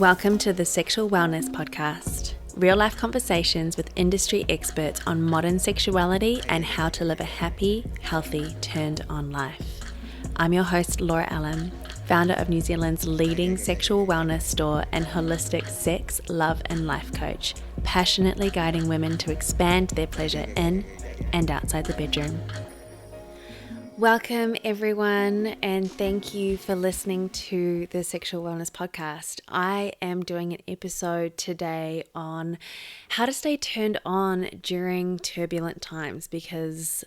Welcome to the Sexual Wellness Podcast, real life conversations with industry experts on modern sexuality and how to live a happy, healthy, turned on life. I'm your host, Laura Allen, founder of New Zealand's leading sexual wellness store and holistic sex, love, and life coach, passionately guiding women to expand their pleasure in and outside the bedroom. Welcome everyone, and thank you for listening to the Sexual Wellness Podcast. I am doing an episode today on how to stay turned on during turbulent times because,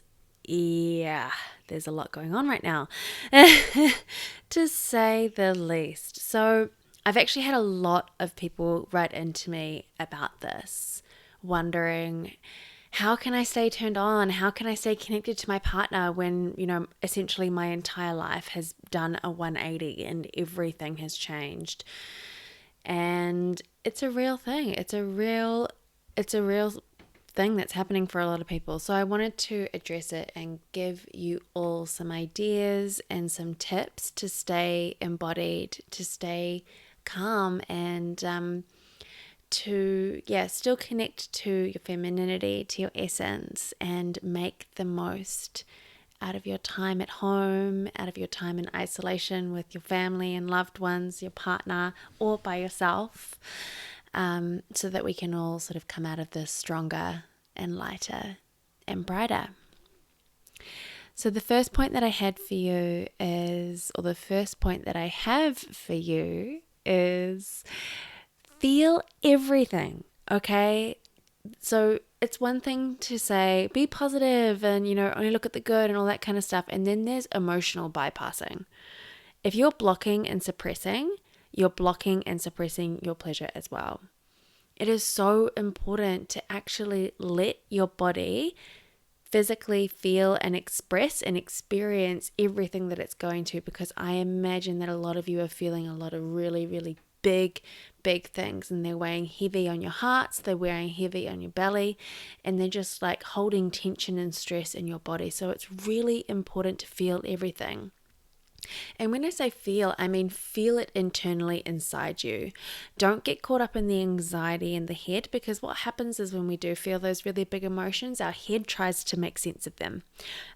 there's a lot going on right now, to say the least. So I've actually had a lot of people write into me about this, wondering, how can I stay turned on? How can I stay connected to my partner when, essentially my entire life has done a 180 and everything has changed? And it's a real thing. It's a real thing that's happening for a lot of people. So I wanted to address it and give you all some ideas and some tips to stay embodied, to stay calm, and to still connect to your femininity, to your essence, and make the most out of your time at home, out of your time in isolation with your family and loved ones, your partner, or by yourself, so that we can all sort of come out of this stronger and lighter and brighter. So the first point that I have for you is feel everything, okay? So it's one thing to say, be positive and, only look at the good and all that kind of stuff. And then there's emotional bypassing. If you're blocking and suppressing, you're blocking and suppressing your pleasure as well. It is so important to actually let your body physically feel and express and experience everything that it's going to, because I imagine that a lot of you are feeling a lot of really, really big things, and they're weighing heavy on your hearts, they're weighing heavy on your belly, and they're just like holding tension and stress in your body. So it's really important to feel everything. And when I say feel, I mean feel it internally inside you. Don't get caught up in the anxiety in the head, because what happens is when we do feel those really big emotions, our head tries to make sense of them.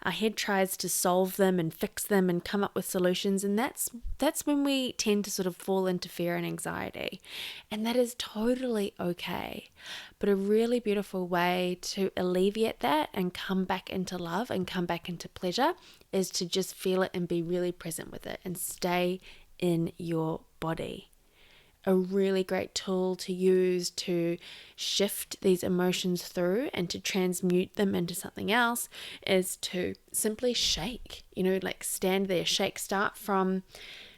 Our head tries to solve them and fix them and come up with solutions, and that's when we tend to sort of fall into fear and anxiety. And that is totally okay. But a really beautiful way to alleviate that and come back into love and come back into pleasure is to just feel it and be really present with it and stay in your body. A really great tool to use to shift these emotions through and to transmute them into something else is to simply shake. Like stand there, shake. Start from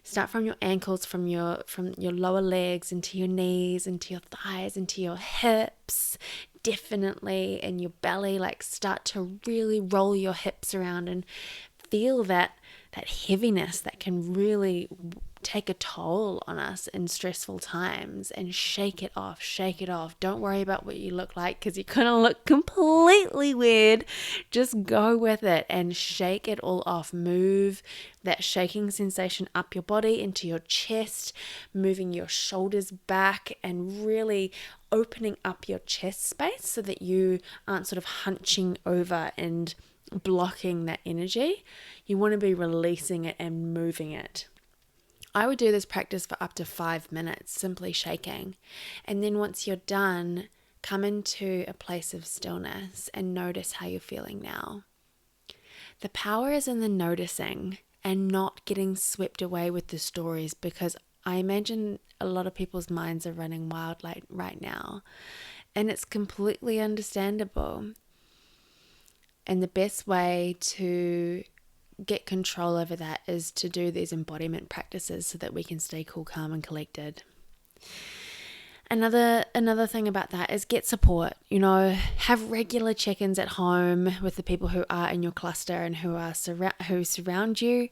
your ankles, from your lower legs into your knees, into your thighs, into your hips, definitely in your belly. Like start to really roll your hips around and feel that heaviness that can really take a toll on us in stressful times, and shake it off. Don't worry about what you look like, because you're gonna look completely weird. Just go with it and shake it all off. Move that shaking sensation up your body into your chest, moving your shoulders back and really opening up your chest space so that you aren't sort of hunching over and blocking that energy. You want to be releasing it and moving it. I would do this practice for up to 5 minutes, simply shaking. And then once you're done, come into a place of stillness and notice how you're feeling now. The power is in the noticing and not getting swept away with the stories, because I imagine a lot of people's minds are running wild like right now. And it's completely understandable. And the best way to get control over that is to do these embodiment practices so that we can stay cool, calm, and collected. Another thing about that is get support. Have regular check-ins at home with the people who are in your cluster and who surround you.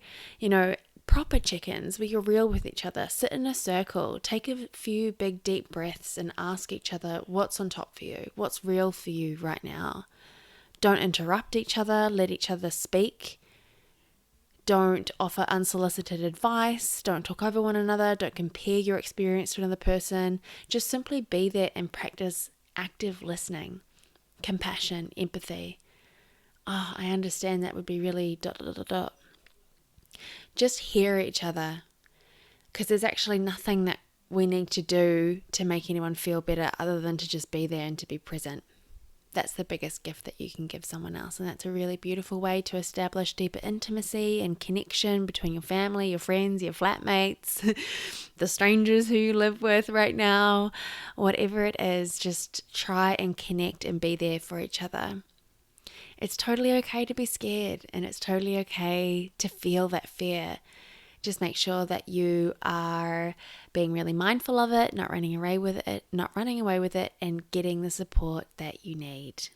Proper check-ins where you're real with each other. Sit in a circle, take a few big deep breaths, and ask each other what's on top for you, what's real for you right now. Don't interrupt each other. Let each other speak. Don't offer unsolicited advice. Don't talk over one another. Don't compare your experience to another person. Just simply be there and practice active listening, compassion, empathy. Oh, I understand that would be really ... Just hear each other, because there's actually nothing that we need to do to make anyone feel better other than to just be there and to be present. That's the biggest gift that you can give someone else. And that's a really beautiful way to establish deeper intimacy and connection between your family, your friends, your flatmates, the strangers who you live with right now. Whatever it is, just try and connect and be there for each other. It's totally okay to be scared, and it's totally okay to feel that fear. Just make sure that you are being really mindful of it, not running away with it, and getting the support that you need.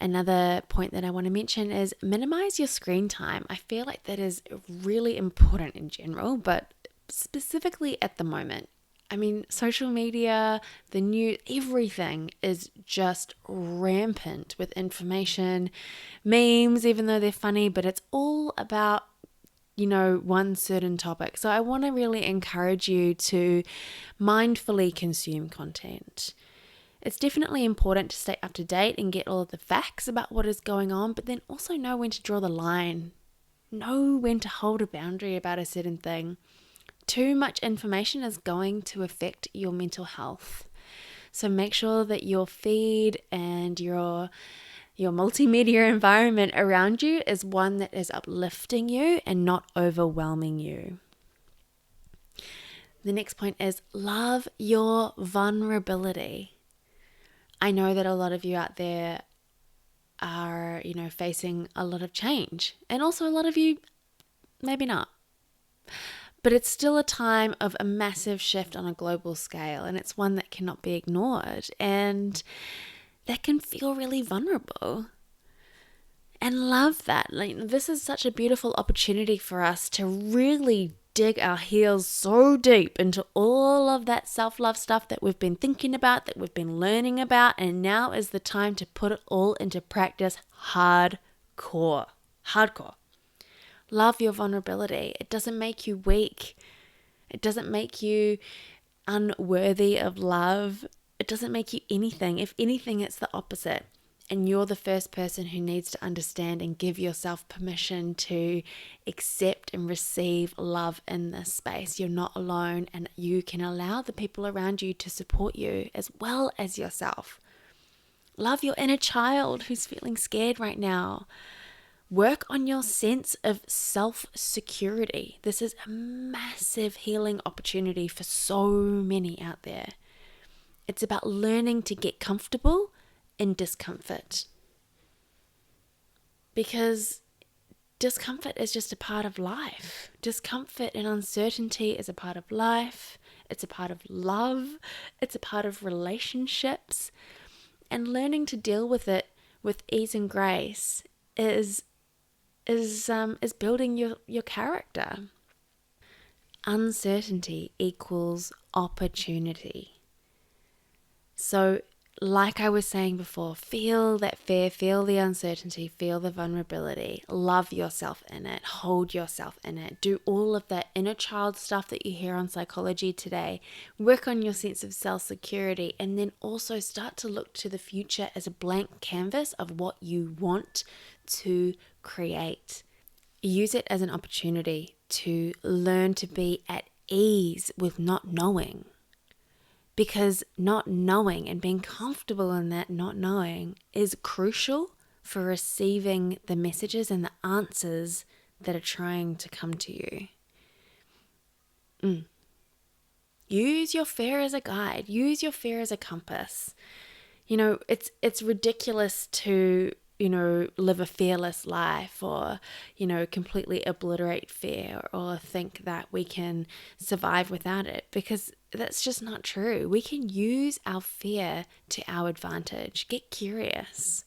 Another point that I want to mention is minimize your screen time. I feel like that is really important in general, but specifically at the moment. I mean, social media, the news, everything is just rampant with information, memes, even though they're funny, but it's all about one certain topic. So I want to really encourage you to mindfully consume content. It's definitely important to stay up to date and get all of the facts about what is going on, but then also know when to draw the line. Know when to hold a boundary about a certain thing. Too much information is going to affect your mental health. So make sure that your feed and your multimedia environment around you is one that is uplifting you and not overwhelming you. The next point is love your vulnerability. I know that a lot of you out there are, facing a lot of change, and also a lot of you maybe not. But it's still a time of a massive shift on a global scale, and it's one that cannot be ignored. And that can feel really vulnerable. And love that. This is such a beautiful opportunity for us to really dig our heels so deep into all of that self-love stuff that we've been thinking about, that we've been learning about, and now is the time to put it all into practice hardcore. Love your vulnerability. It doesn't make you weak. It doesn't make you unworthy of love. It doesn't make you anything. If anything, it's the opposite. And you're the first person who needs to understand and give yourself permission to accept and receive love in this space. You're not alone, and you can allow the people around you to support you as well as yourself. Love your inner child who's feeling scared right now. Work on your sense of self-security. This is a massive healing opportunity for so many out there. It's about learning to get comfortable in discomfort. Because discomfort is just a part of life. Discomfort and uncertainty is a part of life. It's a part of love. It's a part of relationships. And learning to deal with it with ease and grace is building your character. Uncertainty equals opportunity. So, like I was saying before, feel that fear, feel the uncertainty, feel the vulnerability, love yourself in it, hold yourself in it, do all of that inner child stuff that you hear on Psychology Today, work on your sense of self-security, and then also start to look to the future as a blank canvas of what you want to create. Use it as an opportunity to learn to be at ease with not knowing. Because not knowing and being comfortable in that not knowing is crucial for receiving the messages and the answers that are trying to come to you. Use your fear as a guide. Use your fear as a compass. It's ridiculous to live a fearless life or, completely obliterate fear or think that we can survive without it, because that's just not true. We can use our fear to our advantage. Get curious.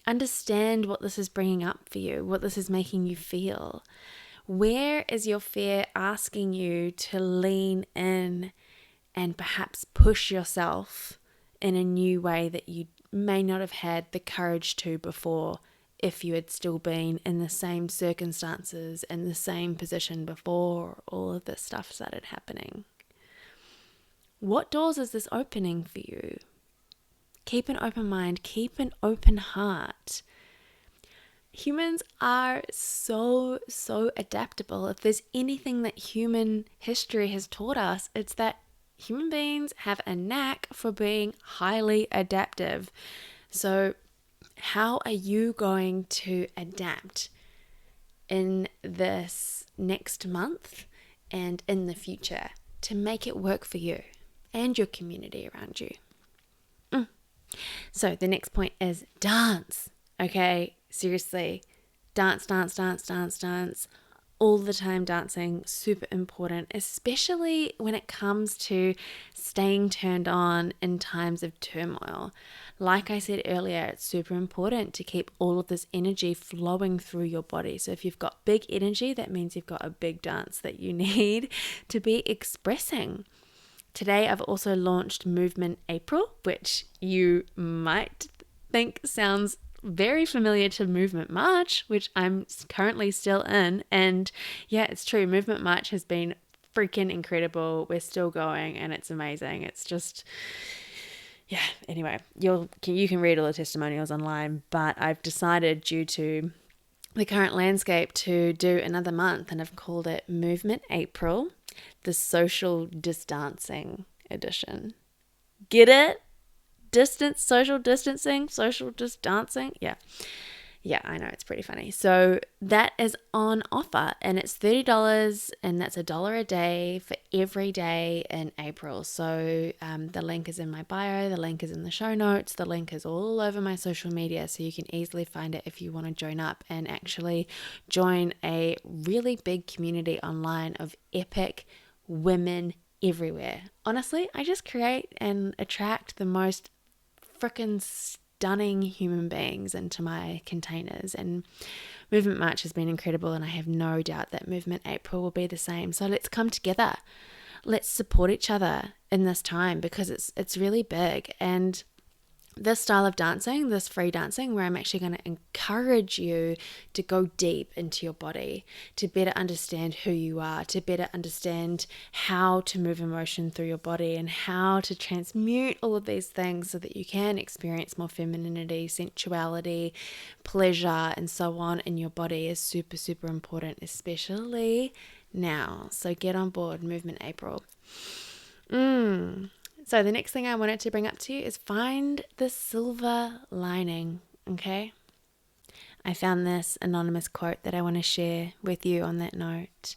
Understand what this is bringing up for you, what this is making you feel. Where is your fear asking you to lean in and perhaps push yourself in a new way that you may not have had the courage to before if you had still been in the same circumstances and the same position before all of this stuff started happening? What doors is this opening for you? Keep an open mind, keep an open heart. Humans are so adaptable. If there's anything that human history has taught us, it's that human beings have a knack for being highly adaptive. So how are you going to adapt in this next month and in the future to make it work for you and your community around you? So the next point is dance. Okay, seriously, dance. All the time dancing, super important, especially when it comes to staying turned on in times of turmoil. Like I said earlier, it's super important to keep all of this energy flowing through your body. So if you've got big energy, that means you've got a big dance that you need to be expressing. Today, I've also launched Movement April, which you might think sounds very familiar to Movement March, which I'm currently still in. And yeah, it's true. Movement March has been freaking incredible. We're still going and it's amazing. It's just, yeah, anyway, you can read all the testimonials online, but I've decided due to the current landscape to do another month, and I've called it Movement April, the social distancing edition. Get it? Social distancing, social distancing. Yeah, I know, it's pretty funny. So that is on offer and it's $30 and that's $1 a day for every day in April. So the link is in my bio, the link is in the show notes, the link is all over my social media, so you can easily find it if you want to join up and actually join a really big community online of epic women everywhere. Honestly, I just create and attract the most freaking stunning human beings into my containers, and Movement March has been incredible, and I have no doubt that Movement April will be the same. So let's come together, let's support each other in this time, because it's really big. And this style of dancing, this free dancing, where I'm actually going to encourage you to go deep into your body, to better understand who you are, to better understand how to move emotion through your body and how to transmute all of these things so that you can experience more femininity, sensuality, pleasure, and so on in your body is super, super important, especially now. So get on board, Movement April. So the next thing I wanted to bring up to you is find the silver lining, okay? I found this anonymous quote that I want to share with you on that note.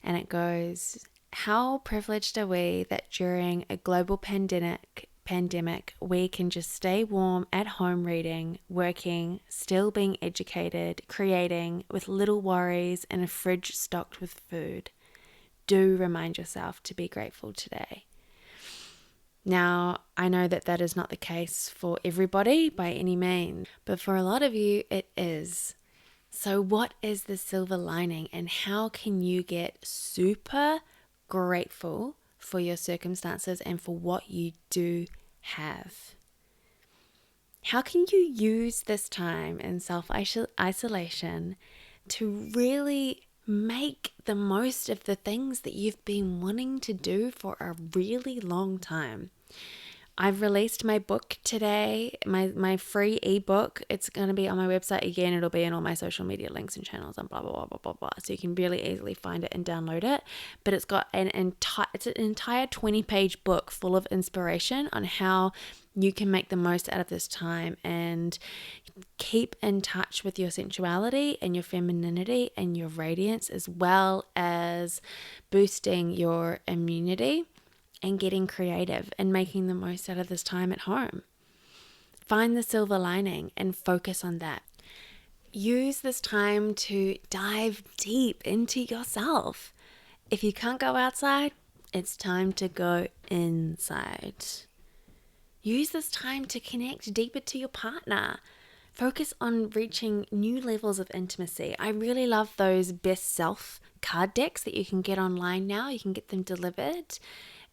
And it goes, "How privileged are we that during a global pandemic, we can just stay warm at home reading, working, still being educated, creating with little worries and a fridge stocked with food. Do remind yourself to be grateful today." Now, I know that that is not the case for everybody by any means, but for a lot of you, it is. So what is the silver lining, and how can you get super grateful for your circumstances and for what you do have? How can you use this time in self-isolation to really make the most of the things that you've been wanting to do for a really long time? I've released my book today, my free ebook. It's going to be on my website again. It'll be in all my social media links and channels and blah, blah, blah, blah, blah, blah. So you can really easily find it and download it. But it's got an entire 20-page book full of inspiration on how you can make the most out of this time and keep in touch with your sensuality and your femininity and your radiance, as well as boosting your immunity and getting creative and making the most out of this time at home. Find the silver lining and focus on that. Use this time to dive deep into yourself. If you can't go outside, it's time to go inside. Use this time to connect deeper to your partner. Focus on reaching new levels of intimacy. I really love those best self card decks that you can get online now. You can get them delivered.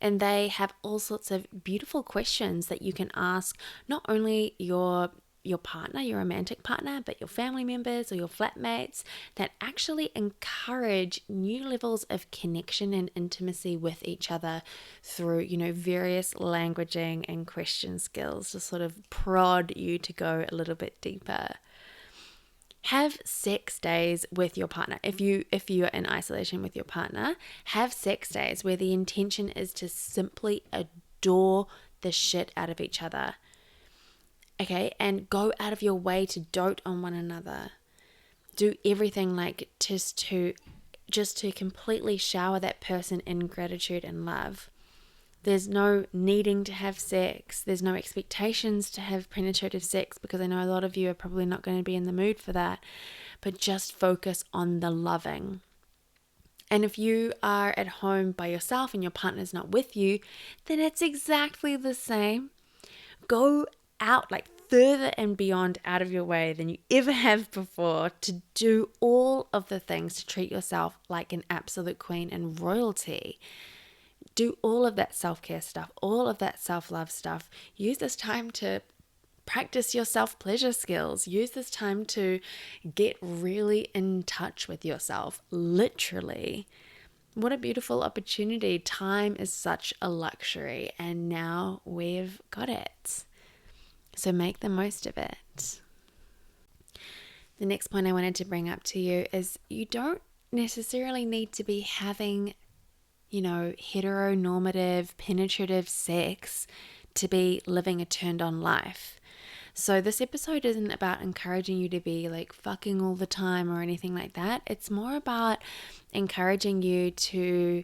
And they have all sorts of beautiful questions that you can ask not only your your partner, your romantic partner, but your family members or your flatmates that actually encourage new levels of connection and intimacy with each other through, various languaging and question skills to sort of prod you to go a little bit deeper. Have sex days with your partner. If you're in isolation with your partner, have sex days where the intention is to simply adore the shit out of each other. Okay, and go out of your way to dote on one another. Do everything like just to completely shower that person in gratitude and love. There's no needing to have sex. There's no expectations to have penetrative sex, because I know a lot of you are probably not going to be in the mood for that, but just focus on the loving. And if you are at home by yourself and your partner's not with you, then it's exactly the same. Go out like further and beyond out of your way than you ever have before to do all of the things to treat yourself like an absolute queen and royalty. Do all of that self-care stuff, all of that self-love stuff. Use this time to practice your self-pleasure skills. Use this time to get really in touch with yourself, literally. What a beautiful opportunity. Time is such a luxury, and now we've got it. So make the most of it. The next point I wanted to bring up to you is you don't necessarily need to be having heteronormative, penetrative sex to be living a turned on life. So this episode isn't about encouraging you to be like fucking all the time or anything like that. It's more about encouraging you to,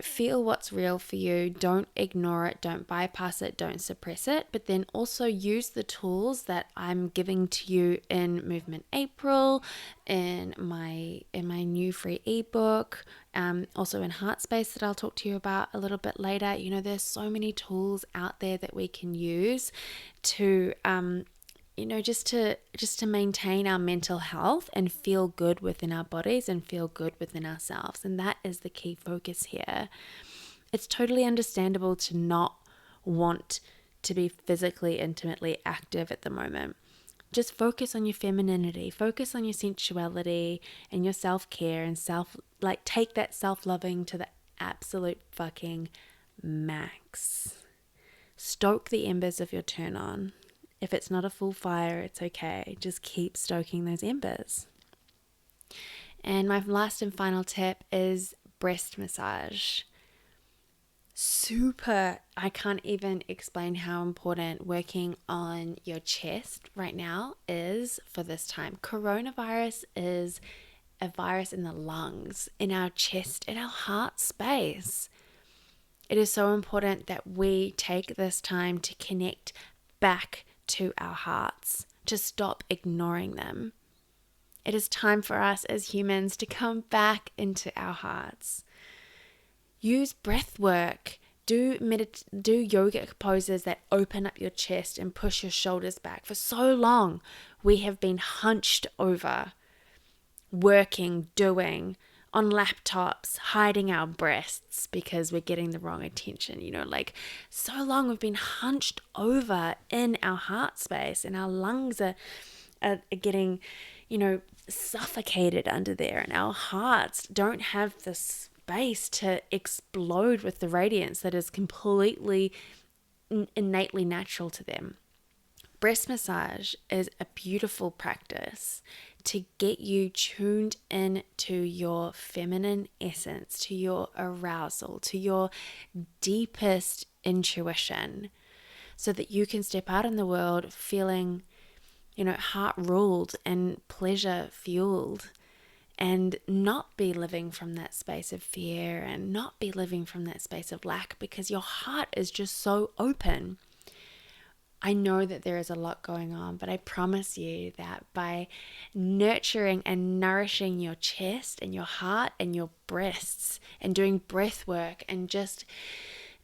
feel what's real for you. Don't ignore it. Don't bypass it. Don't suppress it. But then also use the tools that I'm giving to you in Movement April, in my new free ebook, also in Heart Space that I'll talk to you about a little bit later. There's so many tools out there that we can use to just to maintain our mental health and feel good within our bodies and feel good within ourselves. And that is the key focus here. It's totally understandable to not want to be physically, intimately active at the moment. Just focus on your femininity, focus on your sensuality and your self-care and take that self-loving to the absolute fucking max. Stoke the embers of your turn on. If it's not a full fire, it's okay. Just keep stoking those embers. And my last and final tip is breast massage. I can't even explain how important working on your chest right now is for this time. Coronavirus is a virus in the lungs, in our chest, in our heart space. It is so important that we take this time to connect back to our hearts, to stop ignoring them. It is time for us as humans to come back into our hearts. Use breath work. Do yoga poses that open up your chest and push your shoulders back. For so long, we have been hunched over, working, doing, on laptops, hiding our breasts because we're getting the wrong attention. So long we've been hunched over in our heart space, and our lungs are getting, suffocated under there, and our hearts don't have the space to explode with the radiance that is completely innately natural to them. Breast massage is a beautiful practice to get you tuned in to your feminine essence, to your arousal, to your deepest intuition, so that you can step out in the world feeling, heart ruled and pleasure fueled, and not be living from that space of fear and not be living from that space of lack, because your heart is just so open. I know that there is a lot going on, but I promise you that by nurturing and nourishing your chest and your heart and your breasts and doing breath work and just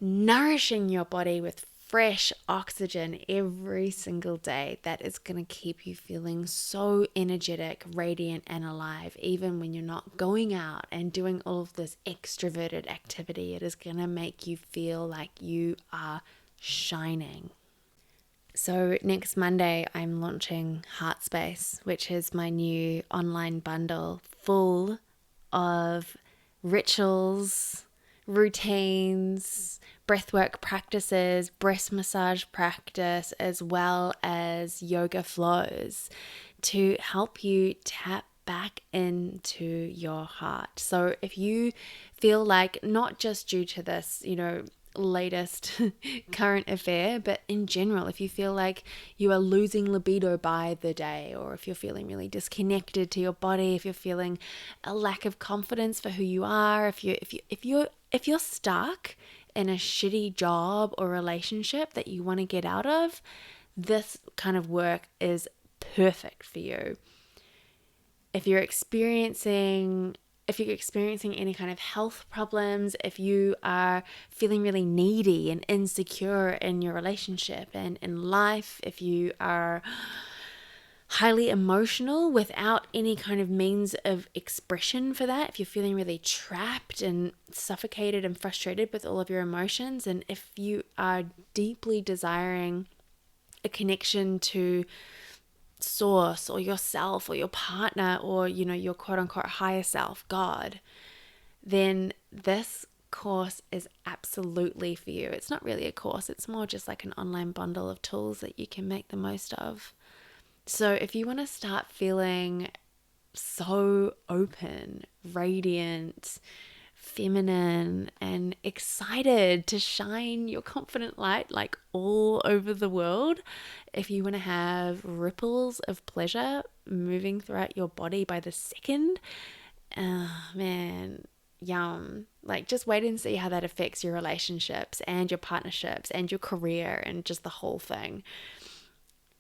nourishing your body with fresh oxygen every single day, that is going to keep you feeling so energetic, radiant, and alive. Even when you're not going out and doing all of this extroverted activity, it is going to make you feel like you are shining. So next Monday, I'm launching Heart Space, which is my new online bundle full of rituals, routines, breathwork practices, breast massage practice, as well as yoga flows to help you tap back into your heart. So if you feel like, not just due to this, latest current affair, but in general, if you feel like you are losing libido by the day, or if you're feeling really disconnected to your body, if you're feeling a lack of confidence for who you are, if you're stuck in a shitty job or relationship that you want to get out of, this kind of work is perfect for you. If you're experiencing any kind of health problems, if you are feeling really needy and insecure in your relationship and in life, if you are highly emotional without any kind of means of expression for that, if you're feeling really trapped and suffocated and frustrated with all of your emotions, and if you are deeply desiring a connection to source or yourself or your partner or your quote unquote higher self, God, then this course is absolutely for you. It's not really a course, it's more just like an online bundle of tools that you can make the most of. So if you want to start feeling so open, radiant, feminine, and excited to shine your confident light like all over the world, if you want to have ripples of pleasure moving throughout your body by the second, man, yum. Like, just wait and see how that affects your relationships and your partnerships and your career and just the whole thing.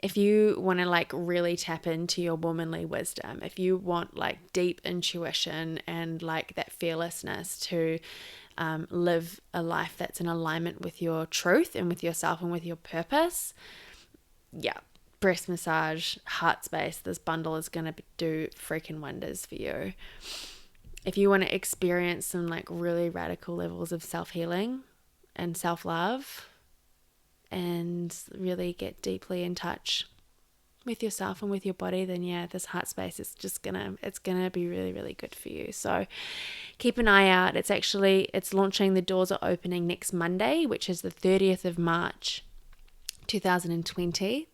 If you want to like really tap into your womanly wisdom, if you want like deep intuition and like that fearlessness to live a life that's in alignment with your truth and with yourself and with your purpose, yeah, breast massage, heart space, this bundle is going to do freaking wonders for you. If you want to experience some like really radical levels of self-healing and self-love, and really get deeply in touch with yourself and with your body, then yeah, this heart space is just it's gonna be really, really good for you. So keep an eye out. It's launching. The doors are opening next Monday, which is the 30th of March 2020.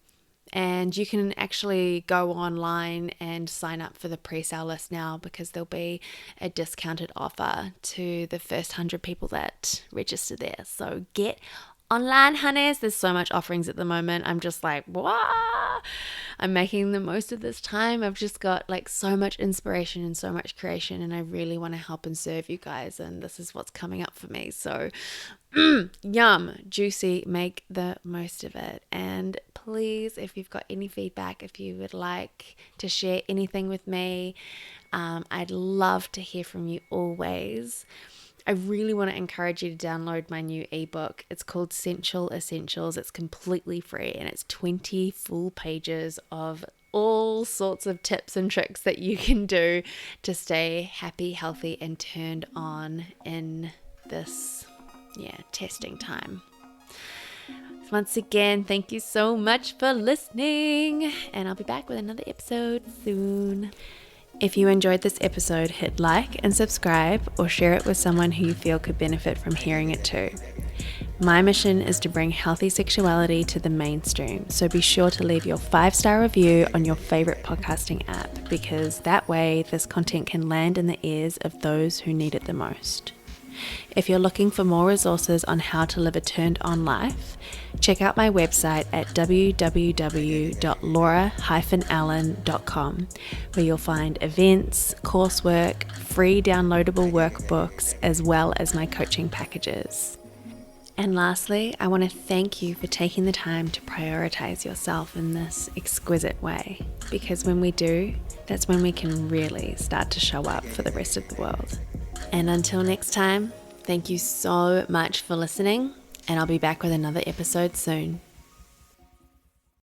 And you can actually go online and sign up for the pre-sale list now, because there'll be a discounted offer to the first 100 people that register there. So get online, honeys. There's so much offerings at the moment. I'm just like, wow, I'm making the most of this time. I've just got like so much inspiration and so much creation, and I really want to help and serve you guys, and this is what's coming up for me. So yum, juicy, make the most of it. And please, if you've got any feedback, if you would like to share anything with me, I'd love to hear from you always. I really want to encourage you to download my new ebook. It's called Sensual Essentials. It's completely free, and it's 20 full pages of all sorts of tips and tricks that you can do to stay happy, healthy, and turned on in this testing time. Once again, thank you so much for listening, and I'll be back with another episode soon. If you enjoyed this episode, hit like and subscribe, or share it with someone who you feel could benefit from hearing it too. My mission is to bring healthy sexuality to the mainstream, so be sure to leave your 5-star review on your favorite podcasting app, because that way this content can land in the ears of those who need it the most. If you're looking for more resources on how to live a turned-on life, check out my website at www.laura-allen.com, where you'll find events, coursework, free downloadable workbooks, as well as my coaching packages. And lastly, I want to thank you for taking the time to prioritize yourself in this exquisite way, because when we do, that's when we can really start to show up for the rest of the world. And until next time, thank you so much for listening, and I'll be back with another episode soon.